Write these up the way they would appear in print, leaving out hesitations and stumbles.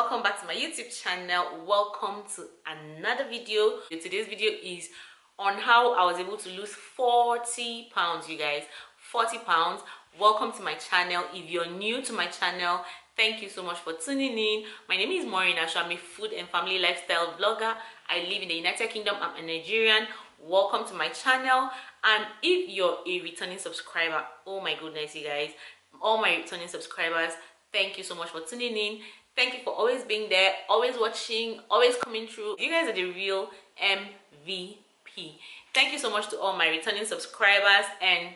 welcome back to my YouTube channel. Welcome to another video. Today's video is on how I was able to lose 40 pounds, you guys. 40 pounds. Welcome to my channel. If you're new to my channel, thank you so much for tuning in. My name is Maureen Achu. I'm a food and family lifestyle vlogger. I live in the United Kingdom. I'm a Nigerian. Welcome to my channel. And if you're a returning subscriber, oh my goodness, you guys, all my returning subscribers, thank you so much for tuning in. Thank you for always being there, always watching, always coming through. You guys are the real MVP. Thank you so much to all my returning subscribers, and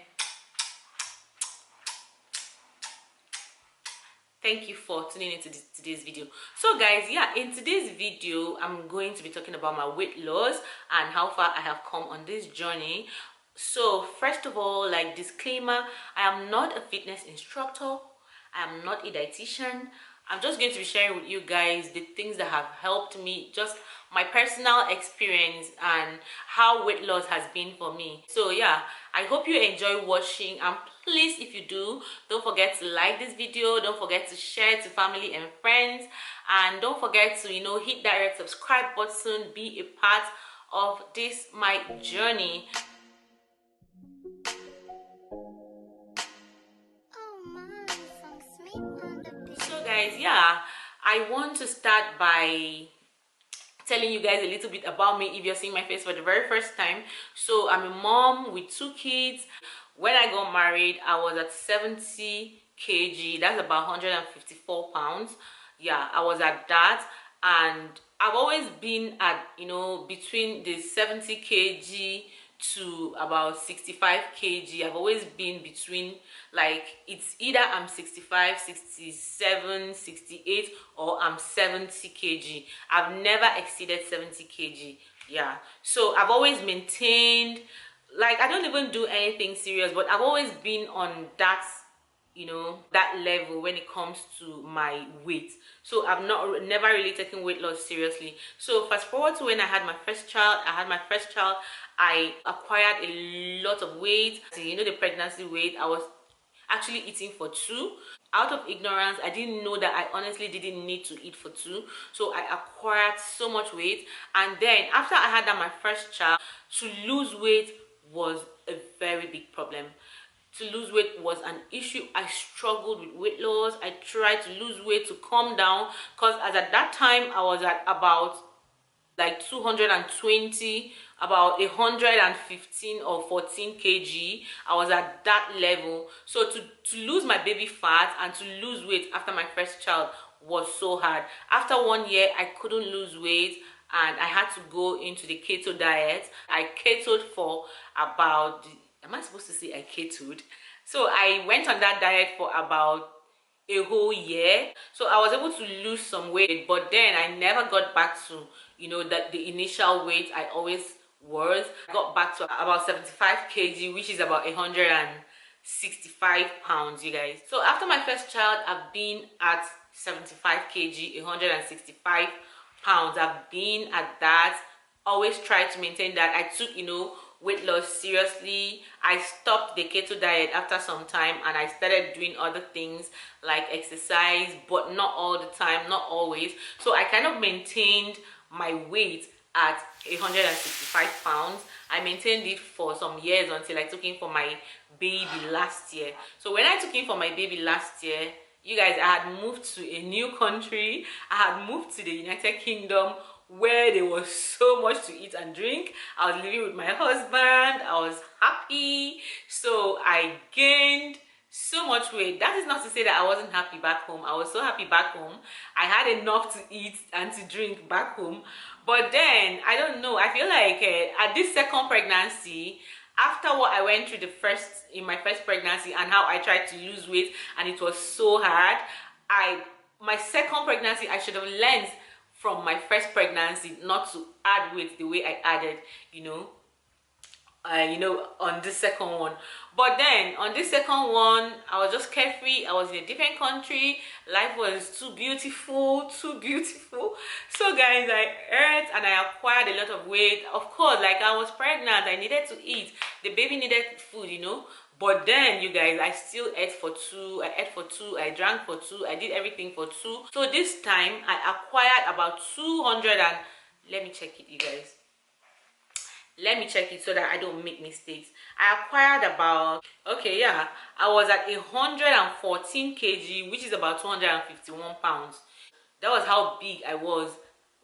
thank you for tuning into today's video. So guys, yeah, in today's video I'm going to be talking about my weight loss and how far I have come on this journey. So first of all, like disclaimer, I am not a fitness instructor, I am not a dietitian. I'm just going to be sharing with you guys the things that have helped me, just my personal experience and how weight loss has been for me. So yeah, I hope you enjoy watching, and please, if you do, don't forget to like this video, don't forget to share to family and friends, and don't forget to hit that red subscribe button, be a part of this my journey. So guys, yeah, I want to start by telling you guys a little bit about me if you're seeing my face for the very first time. So I'm a mom with 2 kids. When I got married, I was at 70 kg. That's about 154 pounds. Yeah, I was at that, and I've always been at between the 70 kg to about 65 kg. I've always been between, like, it's either I'm 65, 67, 68, or I'm 70 kg. I've never exceeded 70 kg. Yeah, so I've always maintained, like, I don't even do anything serious, but I've always been on that that level when it comes to my weight. So I've never really taken weight loss seriously. So fast forward to when I had my first child. I acquired a lot of weight. So, the pregnancy weight, I was actually eating for 2. Out of ignorance, I didn't know that I honestly didn't need to eat for 2. So I acquired so much weight, and then after I had my first child, to lose weight was a very big problem. To lose weight was an issue. I struggled with weight loss. I tried to lose weight to calm down, because as at that time I was at about like 220, about 115 or 14 kg. I was at that level. So to lose my baby fat and to lose weight after my first child was so hard. After 1 year, I couldn't lose weight, and I had to go into the keto diet. I ketoed for about, am I supposed to say I ketoed? So I went on that diet for about a whole year. So I was able to lose some weight, but then I never got back to that the initial weight I always was. I got back to about 75 kg, which is about 165 pounds, you guys. So after my first child, I've been at 75 kg, 165 pounds. I've been at that. Always tried to maintain that. I took weight loss seriously. I stopped the keto diet after some time, and I started doing other things like exercise, but not all the time, not always. So I kind of maintained my weight at 165 pounds. I maintained it for some years until I took in for my baby last year. So when I took in for my baby last year, you guys, I had moved to a new country. I had moved to the United Kingdom, where there was so much to eat and drink. I was living with my husband. I was happy. So I gained so much weight. That is not to say that I wasn't happy back home. I was so happy back home. I had enough to eat and to drink back home. But then, I don't know, I feel like at this second pregnancy, after what I went through in my first pregnancy, and how I tried to lose weight and it was so hard, my second pregnancy, I should have learned from my first pregnancy not to add weight the way I added, on this second one. But then on this second one, I was just carefree. I was in a different country. Life was too beautiful, too beautiful. So guys, I ate and I acquired a lot of weight. Of course, like, I was pregnant, I needed to eat. The baby needed food, But then, you guys, I still ate for two. I ate for two. I drank for two. I did everything for two. So this time, I acquired about 200 and... Let me check it, you guys. Let me check it so that I don't make mistakes. I acquired about... Okay, yeah. I was at 114 kg, which is about 251 pounds. That was how big I was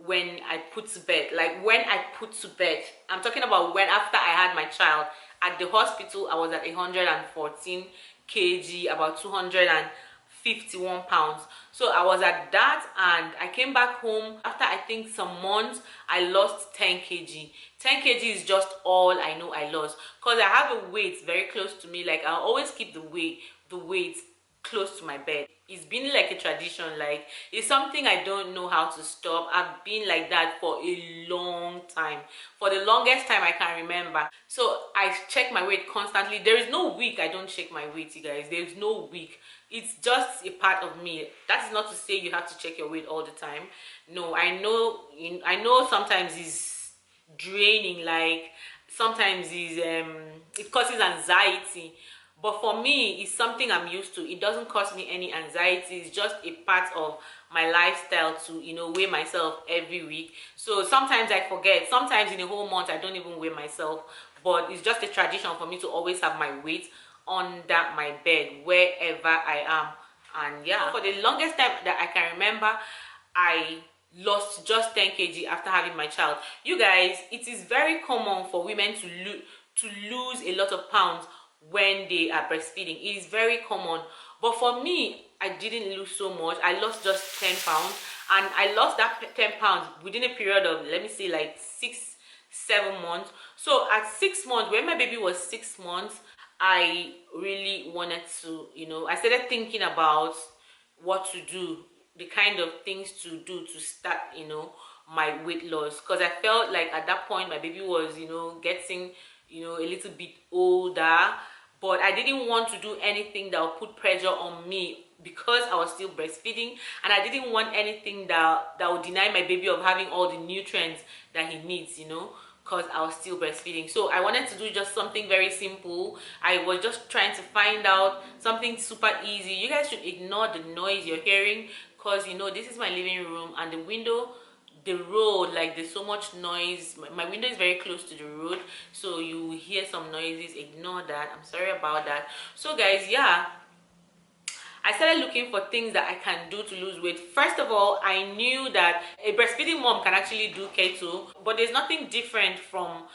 when I put to bed. Like when I put to bed, I'm talking about when after I had my child. At the hospital, I was at 114 kg, about 251 pounds. So I was at that, and I came back home after I think some months. I lost 10 kg. 10 kg is just all I know I lost, because I have a weight very close to me. Like I always keep the weight close to my bed. It's been like a tradition. Like it's something I don't know how to stop. I've been like that for a long time, for the longest time I can remember. So I check my weight constantly. There is no week I don't check my weight, you guys. There is no week. It's just a part of me. That is not to say you have to check your weight all the time. No, I know sometimes it's draining. Like sometimes it causes anxiety. But for me, it's something I'm used to. It doesn't cause me any anxiety. It's just a part of my lifestyle to, weigh myself every week. So sometimes I forget. Sometimes in a whole month, I don't even weigh myself. But it's just a tradition for me to always have my weight under my bed, wherever I am. And yeah, for the longest time that I can remember, I lost just 10 kg after having my child. You guys, it is very common for women to lose a lot of pounds when they are breastfeeding. It is very common. But for me, I didn't lose so much. I lost just 10 pounds, and I lost that 10 pounds within a period of, let me say, like 6-7 months. So at 6 months, when my baby was 6 months, I really wanted to, I started thinking about what to do, the kind of things to do to start, my weight loss. Because I felt like at that point my baby was, getting, a little bit older. But I didn't want to do anything that would put pressure on me, because I was still breastfeeding, and I didn't want anything that would deny my baby of having all the nutrients that he needs, because I was still breastfeeding. So I wanted to do just something very simple. I was just trying to find out something super easy. You guys should ignore the noise you're hearing, because this is my living room, and the road, like there's so much noise. My window is very close to the road, so you hear some noises. Ignore that. I'm sorry about that. So guys, yeah, I started looking for things that I can do to lose weight. First of all, I knew that a breastfeeding mom can actually do keto, but there's nothing different from,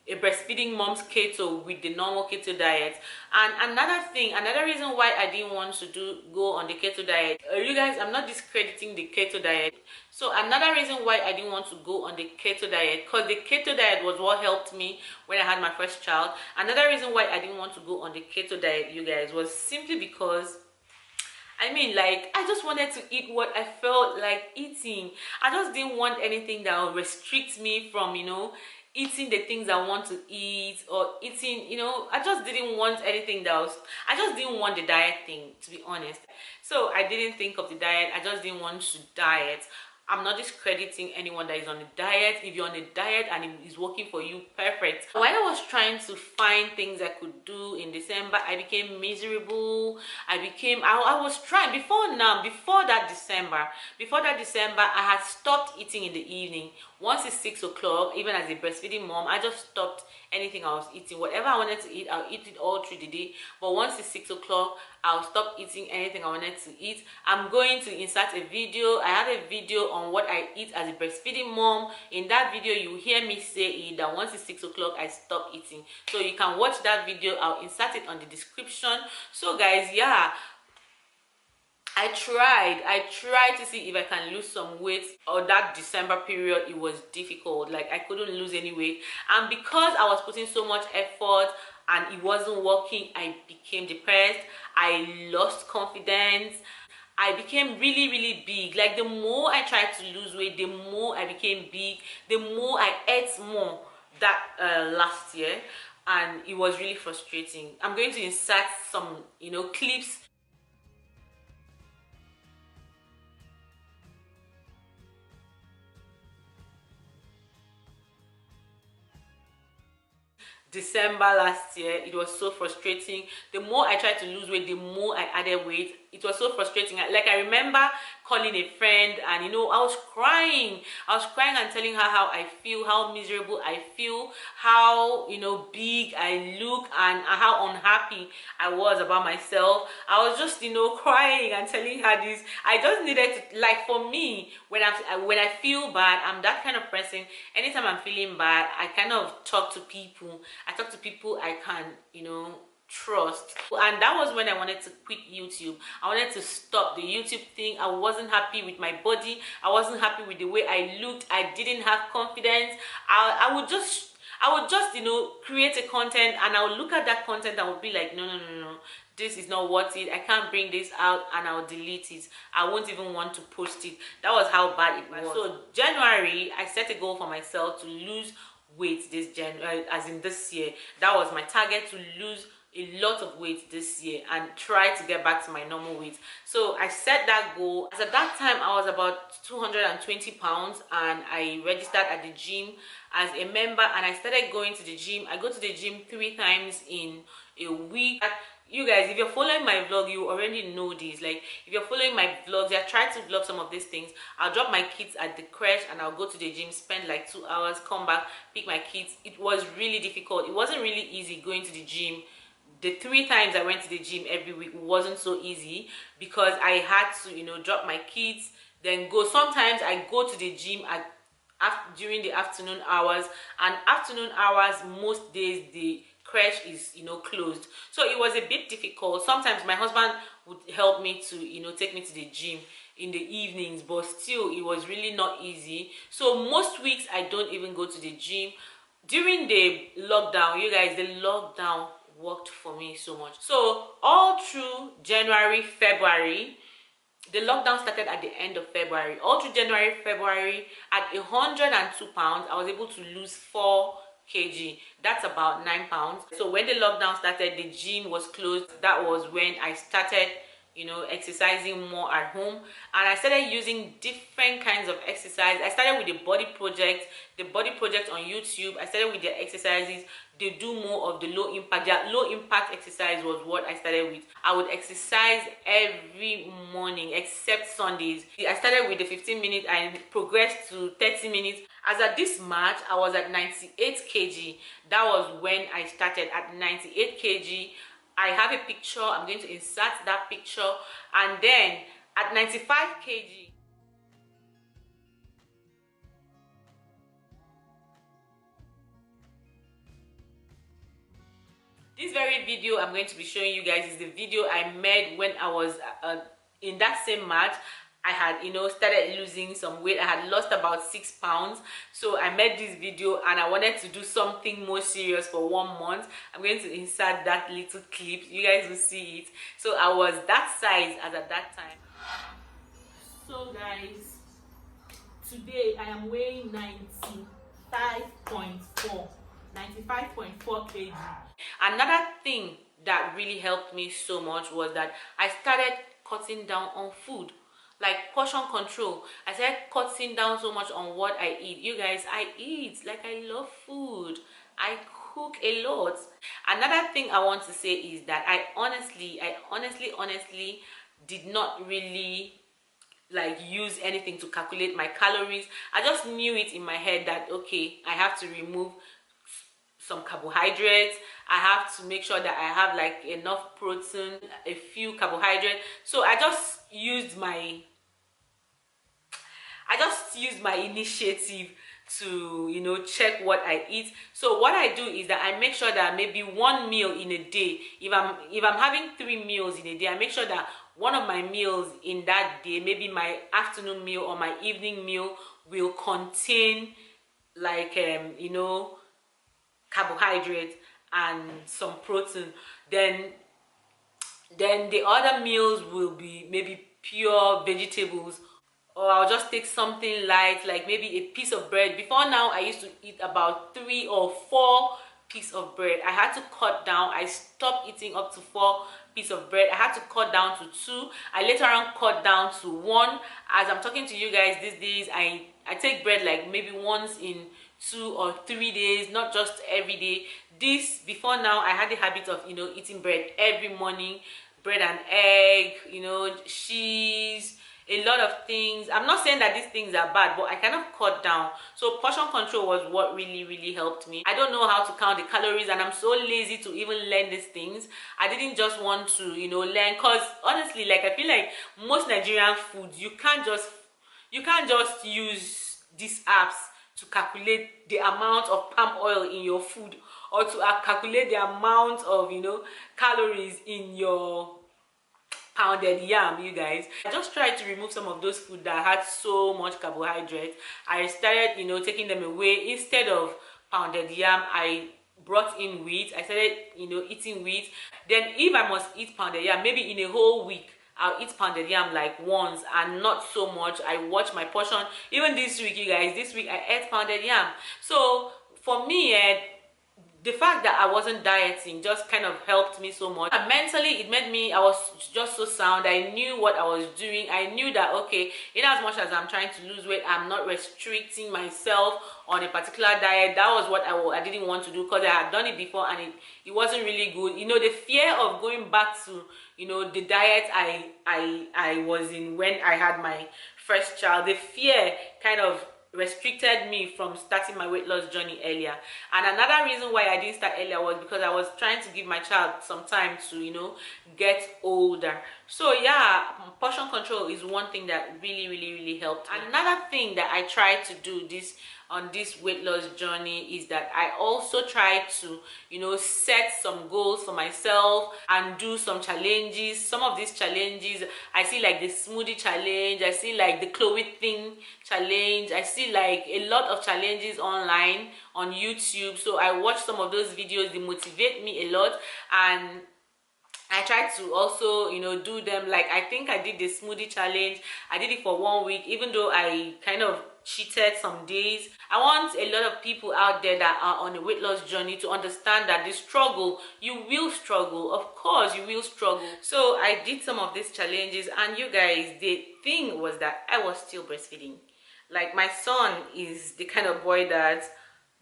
a breastfeeding mom's keto with the normal keto diet. And another reason why I didn't want to go on the keto diet, you guys, I'm not discrediting the keto diet. So another reason why I didn't want to go on the keto diet, because the keto diet was what helped me when I had my first child. Another reason why I didn't want to go on the keto diet, you guys, was simply because I just wanted to eat what I felt like eating. I just didn't want anything that would restrict me from, eating the things I want to eat, or eating, I just didn't want anything I just didn't want the diet thing, to be honest. So I didn't think of the diet. I just didn't want to diet. I'm not discrediting anyone that is on a diet. If you're on a diet and it is working for you, perfect. While I was trying to find things I could do in December, I became miserable. I was trying before that December, I had stopped eating in the evening. Once it's 6 o'clock, even as a breastfeeding mom, I just stopped anything I was eating. Whatever I wanted to eat, I'll eat it all through the day. But once it's 6 o'clock, I'll stop eating anything I wanted to eat. I'm going to insert a video. I have a video on what I eat as a breastfeeding mom. In that video, you hear me say it, that once it's 6 o'clock, I stop eating. So you can watch that video. I'll insert it on the description. So guys, yeah, I tried to see if I can lose some weight. Or that December period, it was difficult. Like I couldn't lose any weight, and because I was putting so much effort and it wasn't working, I became depressed. I lost confidence. I became really, really big. Like the more I tried to lose weight, the more I became big, the more I ate more that last year, and it was really frustrating. I'm going to insert some clips December last year. It was so frustrating. The more I tried to lose weight, the more I added weight. It was so frustrating. Like, I remember calling a friend, and I was crying. I was crying and telling her how I feel, how miserable I feel, how big I look, and how unhappy I was about myself. I was just crying and telling her this. I just needed to, like, for me, when I feel bad, I'm that kind of person. Anytime I'm feeling bad, I kind of talk to people. I talk to people I can trust. And that was when I wanted to quit YouTube. I wanted to stop the YouTube thing. I wasn't happy with my body. I wasn't happy with the way I looked. I didn't have confidence. I would just create a content, and I would look at that content and would be like, no, this is not worth it. I can't bring this out, and I'll delete it. I won't even want to post it. That was how bad it was. So January, I set a goal for myself to lose weight this January, as in this year. That was my target, to lose a lot of weight this year and try to get back to my normal weight. So I set that goal. As at that time, I was about 220 pounds, and I registered at the gym as a member, and I started going to the gym. I go to the gym 3 times in a week. You guys, if you're following my vlog, you already know this. Like, if you're following my vlogs, I try to vlog some of these things. I'll drop my kids at the crèche, and I'll go to the gym, spend like 2 hours, come back, pick my kids. It was really difficult. It wasn't really easy going to the gym. The 3 times I went to the gym every week wasn't so easy, because I had to drop my kids, then go. Sometimes I go to the gym during the afternoon hours, and afternoon hours, most days the crèche is closed. So it was a bit difficult. Sometimes my husband would help me to take me to the gym in the evenings, but still it was really not easy. So most weeks I don't even go to the gym. During the lockdown, you guys, the lockdown worked for me so much. So all through January, February, the lockdown started at the end of February. All through January, February, at 102 pounds, I was able to lose 4 kg. That's about 9 pounds. So when the lockdown started, the gym was closed. That was when I started exercising more at home, and I started using different kinds of exercise. I started with the body project on YouTube. I started with their exercises. They do more of the low impact. Their low impact exercise was what I started with. I would exercise every morning except Sundays. I started with the 15 minutes. I progressed to 30 minutes. As at this March, I was at 98 kg. That was when I started, at 98 kg. I have a picture. I'm going to insert that picture. And then at 95 kg, this very video I'm going to be showing you guys is the video I made when I was in that same March. I had started losing some weight. I had lost about 6 pounds. So I made this video, and I wanted to do something more serious for 1 month. I'm going to insert that little clip. You guys will see it. So I was that size as at that time. So guys, today I am weighing 95.4 kg. Another thing that really helped me so much was that I started cutting down on food. Like portion control. I started cutting down so much on what I eat. You guys, I eat. Like, I love food. I cook a lot. Another thing I want to say is that I honestly did not really use anything to calculate my calories. I just knew it in my head that, okay, I have to remove some carbohydrates. I have to make sure that I have enough protein, a few carbohydrates. So I just used my initiative to check what I eat. So what I do is that I make sure that maybe 1 meal in a day, if I'm having 3 meals in a day, I make sure that one of my meals in that day, maybe my afternoon meal or my evening meal, will contain carbohydrates and some protein. Then the other meals will be maybe pure vegetables, or I'll just take something light, like maybe a piece of bread. Before now, I used to eat about 3 or 4 pieces of bread. I had to cut down. I stopped eating up to 4 pieces of bread. I had to cut down to 2. I later on cut down to 1. As I'm talking to you guys these days, I take bread like maybe once in 2 or 3 days, not just every day. This, before now, I had the habit of, eating bread every morning, bread and egg, cheese, a lot of things. I'm not saying that these things are bad, but I kind of cut down. So portion control was what really helped me. I don't know how to count the calories, and I'm so lazy to even learn these things. I didn't just want to learn, because honestly, like, I feel like most Nigerian foods, you can't just use these apps to calculate the amount of palm oil in your food, or to calculate the amount of calories in your pounded yam. You guys, I just tried to remove some of those food that had so much carbohydrate. I started taking them away. Instead of pounded yam, I brought in wheat. I started eating wheat. Then if I must eat pounded yam, maybe in a whole week, I'll eat pounded yam like once, and not so much. I watch my portion. Even this week, you guys, this week I ate pounded yam. So for me, the fact that I wasn't dieting just kind of helped me so much. And mentally, I was just so sound. I knew what I was doing. I knew that, okay, in as much as I'm trying to lose weight, I'm not restricting myself on a particular diet. That was what I didn't want to do, because I had done it before and it wasn't really good. The fear of going back to the diet I was in when I had my first child, the fear kind of restricted me from starting my weight loss journey earlier. And another reason why I didn't start earlier was because I was trying to give my child some time to get older. So yeah, portion control is one thing that really helped me. Another thing that I tried to do on this weight loss journey is that I also try to set some goals for myself and do some challenges. Some of these challenges, I see like the smoothie challenge, I see like the Chloe thing challenge, I see like a lot of challenges online on YouTube. So I watch some of those videos. They motivate me a lot, and I tried to also do them. Like, I think I did the smoothie challenge. I did it for 1 week, even though I kind of cheated some days. I want a lot of people out there that are on a weight loss journey to understand that the struggle, you will struggle. Of course you will struggle. So I did some of these challenges, and you guys, the thing was that I was still breastfeeding. Like, my son is the kind of boy that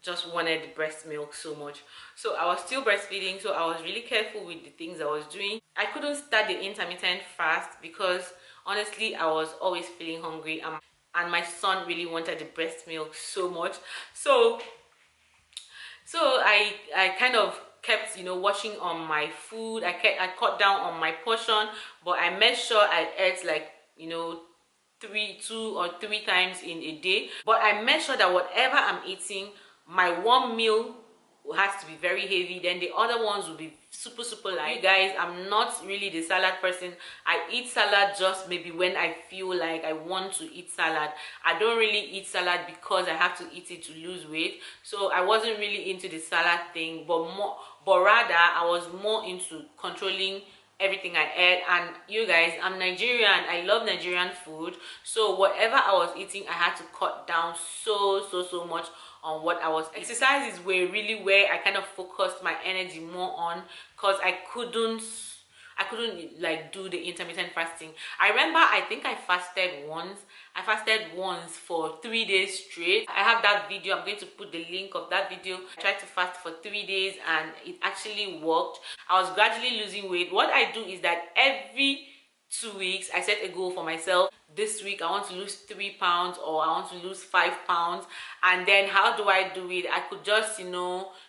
just wanted breast milk so much. So I was still breastfeeding, so I was really careful with the things I was doing. I couldn't start the intermittent fast because honestly I was always feeling hungry, and my son really wanted the breast milk so much. So I kind of kept watching on my food. I cut down on my portion, but I made sure I ate like 2 or 3 times in a day. But I made sure that whatever I'm eating, my one meal has to be very heavy, then the other ones will be super light. You guys, I'm not really the salad person. I eat salad just maybe when I feel like I want to eat salad. I don't really eat salad because I have to eat it to lose weight. So I wasn't really into the salad thing, but rather I was more into controlling everything I ate. And you guys, I'm Nigerian. I love Nigerian food, so whatever I was eating, I had to cut down so much on what I was. Exercises were really where I kind of focused my energy more on, because I couldn't like do the intermittent fasting. I remember, I think I fasted once for 3 days straight. I have that video. I'm going to put the link of that video. I tried to fast for 3 days and it actually worked. I was gradually losing weight. What I do is that every 2 weeks I set a goal for myself. This week I want to lose 3 pounds, or I want to lose 5 pounds. And then how do I do it? I could just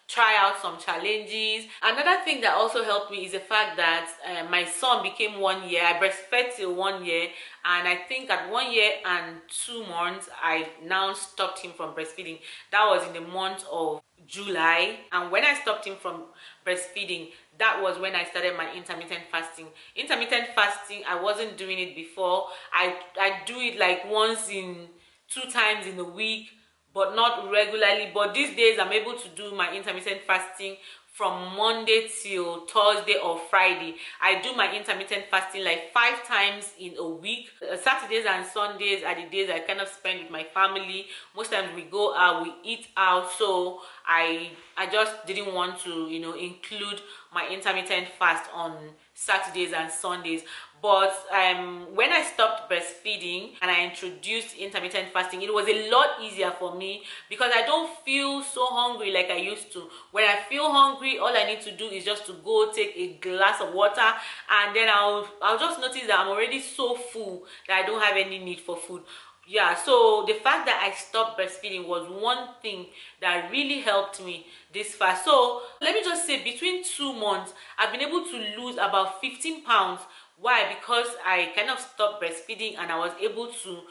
try out some challenges. Another thing that also helped me is the fact that my son became 1 year. I breastfed till 1 year, and I think at 1 year and 2 months I now stopped him from breastfeeding. That was in the month of July. And when I stopped him from breastfeeding, that was when I started my intermittent fasting. Intermittent fasting, I wasn't doing it before. I do it like 2 times in a week, but not regularly. But these days I'm able to do my intermittent fasting from Monday till Thursday or Friday. I do my intermittent fasting like 5 times in a week. Saturdays and Sundays are the days I kind of spend with my family. Most times we go out, we eat out. So I just didn't want to include my intermittent fast on Saturdays and Sundays. But when I stopped breastfeeding and I introduced intermittent fasting, it was a lot easier for me because I don't feel so hungry like I used to. When I feel hungry, all I need to do is just to go take a glass of water, and then I'll just notice that I'm already so full that I don't have any need for food. Yeah, so the fact that I stopped breastfeeding was one thing that really helped me this fast. So let me just say, between 2 months I've been able to lose about 15 pounds. Why? Because I kind of stopped breastfeeding and I was able to,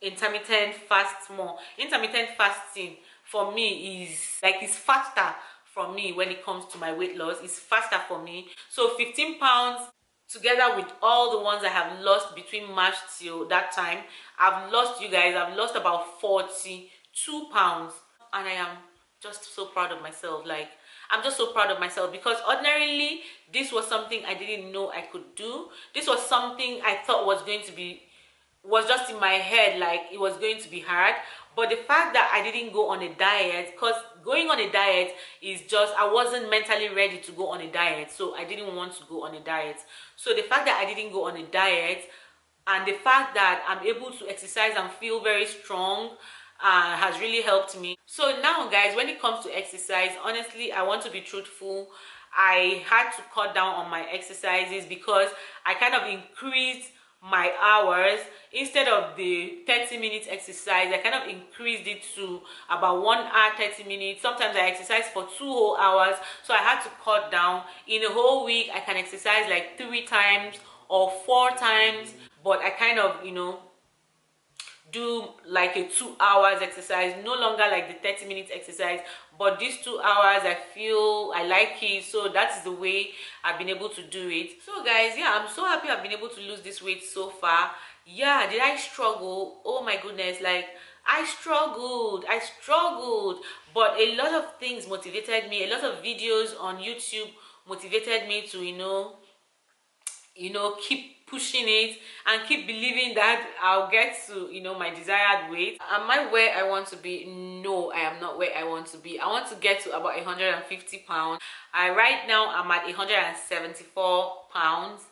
intermittent fast more. Intermittent fasting for me is like, it's faster for me when it comes to my weight loss. It's faster for me. So 15 pounds together with all the ones I have lost between March till that time, I've lost, you guys, I've lost about 42 pounds, and I am just so proud of myself. Like, I'm just so proud of myself because ordinarily this was something I didn't know I could do. This was something I thought was just in my head, like it was going to be hard. But the fact that I didn't go on a diet, because going on a diet is just, I wasn't mentally ready to go on a diet, so I didn't want to go on a diet. So the fact that I didn't go on a diet, and the fact that I'm able to exercise and feel very strong, has really helped me. So now, guys, when it comes to exercise, honestly, I want to be truthful. I had to cut down on my exercises because I kind of increased my hours. Instead of the 30 minutes exercise, I kind of increased it to about 1 hour 30 minutes. Sometimes I exercise for 2 whole hours, so I had to cut down. In a whole week I can exercise like 3 times or 4 times, but I kind of, do like a 2 hours exercise, no longer like the 30 minutes exercise, but these 2 hours I feel I like it. So that's the way I've been able to do it. So guys, yeah, I'm so happy I've been able to lose this weight so far. Yeah, did I struggle? Oh my goodness, like I struggled, but a lot of things motivated me. A lot of videos on YouTube motivated me to, keep pushing it and keep believing that I'll get to, my desired weight. Am I where I want to be? No, I am not where I want to be. I want to get to about 150 pounds. Right now I'm at 174 pounds,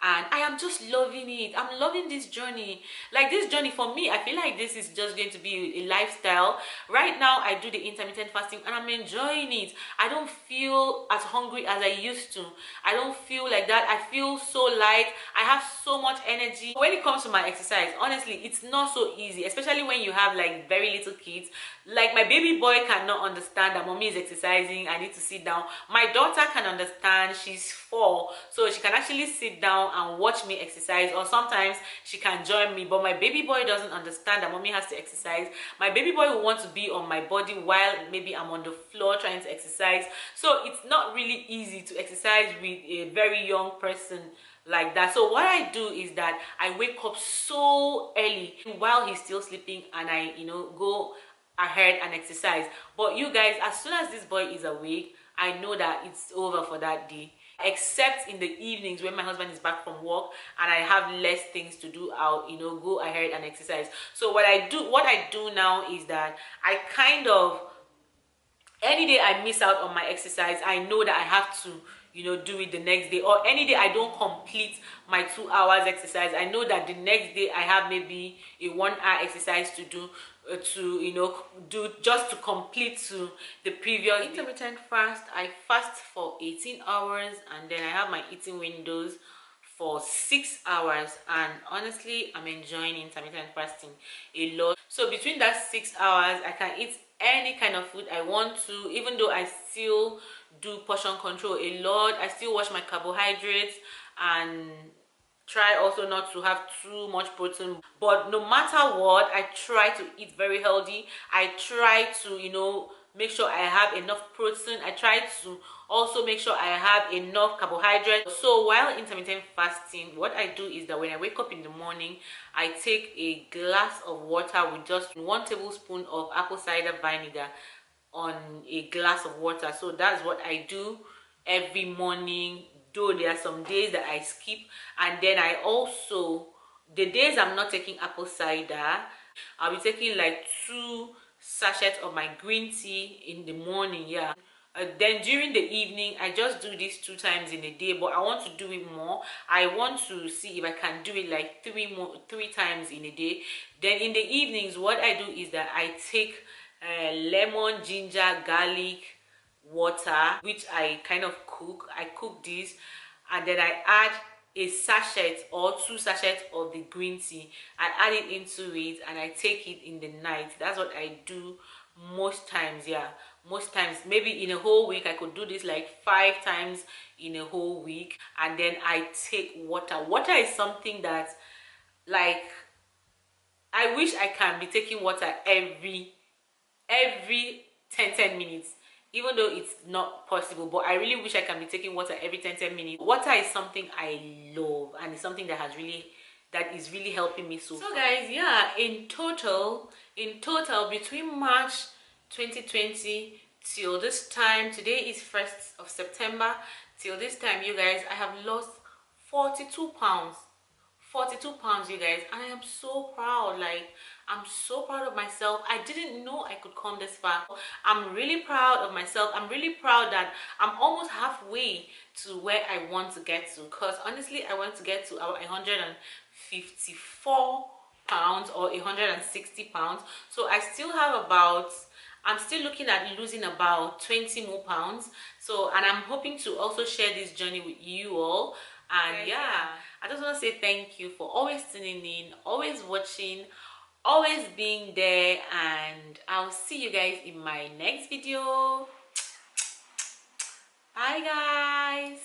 and I am just loving it. I'm loving this journey. Like, this journey for me, I feel like this is just going to be a lifestyle. Right now I do the intermittent fasting and I'm enjoying it. I don't feel as hungry as I used to. I don't feel like that. I feel so light. I have so much energy. When it comes to my exercise, honestly, it's not so easy, especially when you have like very little kids. Like, my baby boy cannot understand that mommy is exercising, I need to sit down. My daughter can understand, she's 4, so she can actually sit down and watch me exercise, or sometimes she can join me. But my baby boy doesn't understand that mommy has to exercise. My baby boy will want to be on my body while maybe I'm on the floor trying to exercise. So it's not really easy to exercise with a very young person like that. So what I do is that I wake up so early while he's still sleeping, and I go ahead and exercise. But you guys, as soon as this boy is awake, I know that it's over for that day. Except in the evenings when my husband is back from work and I have less things to do, I'll go ahead and exercise. So what I do now is that I kind of, any day I miss out on my exercise, I know that I have to do it the next day. Or any day I don't complete my 2 hours exercise, I know that the next day I have maybe a 1 hour exercise to do, do just to complete to the previous intermittent fast. I fast for 18 hours and then I have my eating windows for 6 hours, and honestly I'm enjoying intermittent fasting a lot. So between that 6 hours I can eat any kind of food I want to, even though I still do portion control a lot. I still watch my carbohydrates and try also not to have too much protein. But no matter what, I try to eat very healthy. I try to make sure I have enough protein. I try to also make sure I have enough carbohydrates. So while intermittent fasting, what I do is that when I wake up in the morning, I take a glass of water with just 1 tablespoon of apple cider vinegar on a glass of water. So that's what I do every morning, though there are some days that I skip. And then I also, the days I'm not taking apple cider, I'll be taking like 2 sachets of my green tea in the morning. Yeah, Then during the evening, I just do this 2 times in a day, but I want to do it more. I want to see if I can do it like 3 times in a day. Then in the evenings, what I do is that I take lemon, ginger, garlic water, which I kind of cook. I cook this, and then I add a sachet or 2 sachets of the green tea. I add it into it and I take it in the night. That's what I do most times. Yeah, most times. Maybe in a whole week I could do this like 5 times in a whole week. And then I take water is something that, like, I wish I can be taking water every 10 minutes, even though it's not possible. But I really wish I can be taking water every 10 minutes. Water is something I love, and it's something that is really helping me. So guys, yeah, in total between March 2020 till this time, today is 1st of September, till this time, you guys, I have lost 42 pounds. 42 pounds, you guys, and I am so proud. Like, I'm so proud of myself. I didn't know I could come this far. I'm really proud of myself. I'm really proud that I'm almost halfway to where I want to get to, because honestly I want to get to about 154 pounds or 160 pounds. So I still have about, I'm still looking at losing about 20 more pounds. So, and I'm hoping to also share this journey with you all. And yeah, I just want to say thank you for always tuning in, always watching, always being there, and I'll see you guys in my next video. Bye guys.